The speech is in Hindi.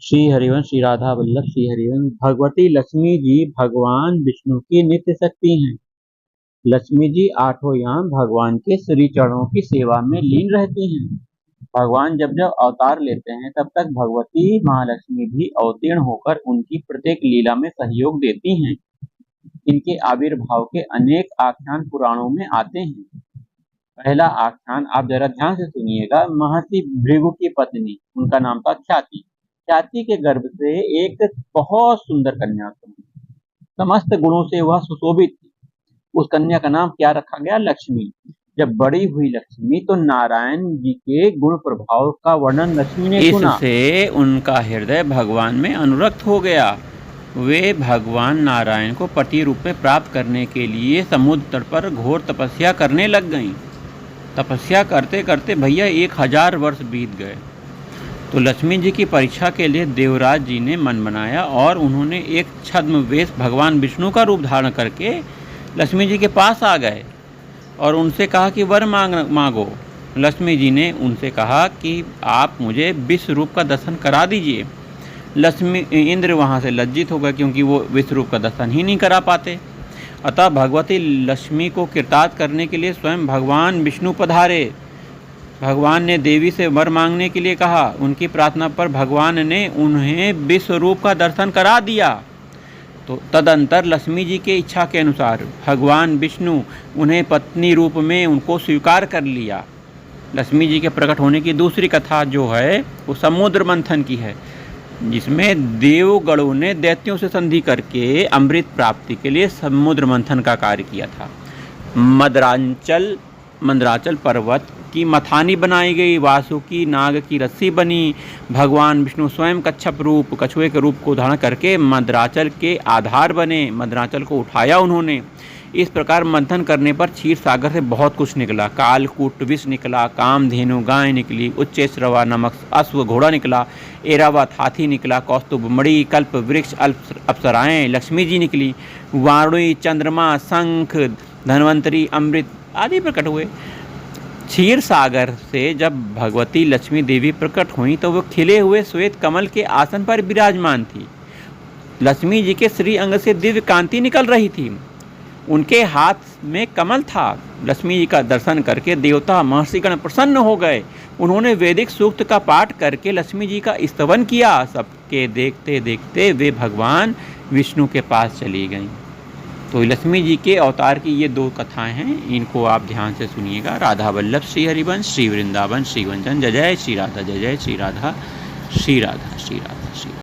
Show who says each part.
Speaker 1: श्री हरिवंश श्री राधा वल्लभ श्री हरिवंश। भगवती लक्ष्मी जी भगवान विष्णु की नित्य शक्ति हैं। लक्ष्मी जी आठों याम भगवान के श्री चरणों की सेवा में लीन रहती हैं। भगवान जब जब अवतार लेते हैं तब तक भगवती महालक्ष्मी भी अवतीर्ण होकर उनकी प्रत्येक लीला में सहयोग देती हैं। इनके आविर्भाव के अनेक आख्यान पुराणों में आते हैं। पहला आख्यान आप जरा ध्यान से सुनिएगा। महर्षि भृगु की पत्नी, उनका नाम था ख्याति। ख्याति के गर्भ से एक बहुत सुंदर कन्या उत्पन्न हुई। समस्त गुणों से वह सुशोभित थी। उस कन्या का नाम क्या रखा गया? लक्ष्मी। जब बड़ी हुई लक्ष्मी तो नारायण जी के गुण प्रभाव का वर्णन लक्ष्मी ने सुना। इससे उनका हृदय भगवान में अनुरक्त हो गया। वे भगवान नारायण को पति रूप में प्राप्त करने के लिए समुद्र तट पर घोर तपस्या करने लग गईं। तपस्या करते करते भैया 1000 वर्ष बीत गए। तो लक्ष्मी जी की परीक्षा के लिए देवराज जी ने मन बनाया और उन्होंने एक छद्म वेश भगवान विष्णु का रूप धारण करके लक्ष्मी जी के पास आ गए और उनसे कहा कि वर मांगो। लक्ष्मी जी ने उनसे कहा कि आप मुझे विश्व रूप का दर्शन करा दीजिए। इंद्र वहाँ से लज्जित हो गए क्योंकि वो विश्व रूप का दर्शन ही नहीं करा पाते। अतः भगवती लक्ष्मी को कृतार्थ करने के लिए स्वयं भगवान विष्णु पधारे। भगवान ने देवी से वर मांगने के लिए कहा। उनकी प्रार्थना पर भगवान ने उन्हें विश्व रूप का दर्शन करा दिया। तो तदंतर लक्ष्मी जी के इच्छा के अनुसार भगवान विष्णु उन्हें पत्नी रूप में उनको स्वीकार कर लिया। लक्ष्मी जी के प्रकट होने की दूसरी कथा जो है वो समुद्र मंथन की है, जिसमें देवगणों ने दैत्यों से संधि करके अमृत प्राप्ति के लिए समुद्र मंथन का कार्य किया था। मंदराचल पर्वत की मथानी बनाई गई, वासुकी नाग की रस्सी बनी। भगवान विष्णु स्वयं कछुए के रूप को धारण करके मंदराचल के आधार बने। मंदराचल को उठाया उन्होंने। इस प्रकार मंथन करने पर क्षीर सागर से बहुत कुछ निकला। कालकूट विष निकला, कामधेनु गाय निकली, उच्चैश्रवा नमक अश्व घोड़ा निकला, एरावत हाथी निकला, कौस्तुभ मणि कल्प वृक्ष अप्सराएं लक्ष्मी जी निकली, वारुणी चंद्रमा शंख धन्वंतरी अमृत आदि प्रकट हुए। क्षीर सागर से जब भगवती लक्ष्मी देवी प्रकट हुई तो वो खिले हुए श्वेत कमल के आसन पर विराजमान थी। लक्ष्मी जी के श्री अंग से दिव्य कांति निकल रही थी। उनके हाथ में कमल था। लक्ष्मी जी का दर्शन करके देवता महर्षिगण प्रसन्न हो गए। उन्होंने वैदिक सूक्त का पाठ करके लक्ष्मी जी का स्तवन किया। सबके देखते देखते वे भगवान विष्णु के पास चली गईं। तो लक्ष्मी जी के अवतार की ये 2 कथाएं हैं, इनको आप ध्यान से सुनिएगा। राधा वल्लभ श्री हरिवंश श्री वृंदावन श्री वंजन। जय जय श्री राधा, जय जय श्री राधा, श्री राधा, श्री राधा, श्री राधा।